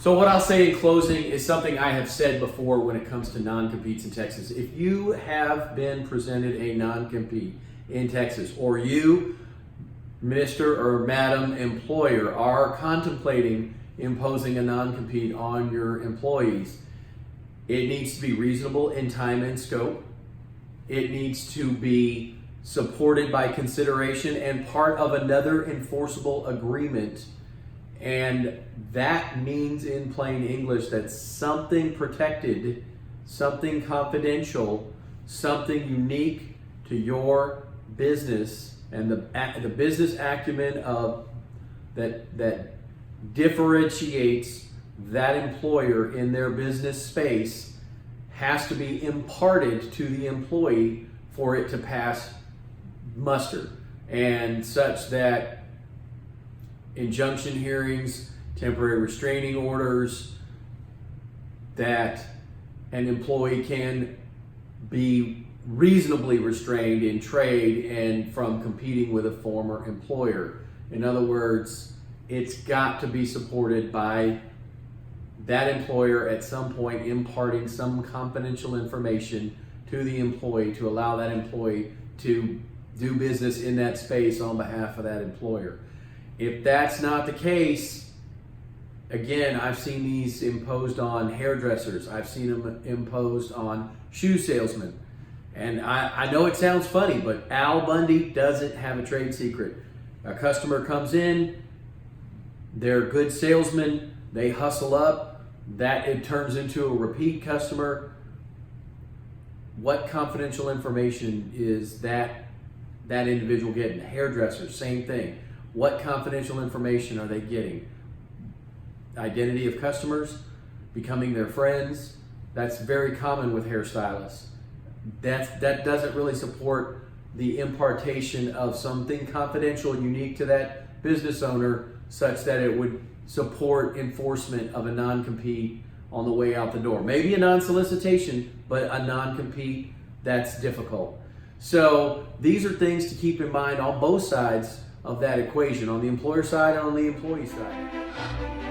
So what I'll say in closing is something I have said before when it comes to non-competes in Texas. If you have been presented a non-compete in Texas, or you, Mr. or Madam Employer, are contemplating imposing a non-compete on your employees, it needs to be reasonable in time and scope. It needs to be supported by consideration and part of another enforceable agreement. And that means in plain English that something protected, something confidential, something unique to your business and the business acumen of that differentiates that employer in their business space has to be imparted to the employee for it to pass muster, and such that injunction hearings, temporary restraining orders, that an employee can be reasonably restrained in trade and from competing with a former employer. In other words, it's got to be supported by that employer at some point imparting some confidential information to the employee to allow that employee to do business in that space on behalf of that employer. If that's not the case, again, I've seen these imposed on hairdressers. I've seen them imposed on shoe salesmen. And I know it sounds funny, but Al Bundy doesn't have a trade secret. A customer comes in, they're good salesmen, they hustle up, that it turns into a repeat customer. What confidential information is that individual getting? The hairdresser, same thing. What confidential information are they getting? Identity of customers, becoming their friends. That's very common with hairstylists. That doesn't really support the impartation of something confidential, unique to that business owner, such that it would support enforcement of a non-compete on the way out the door. Maybe a non-solicitation, but a non-compete, that's difficult. So these are things to keep in mind on both sides of that equation, on the employer side and on the employee side.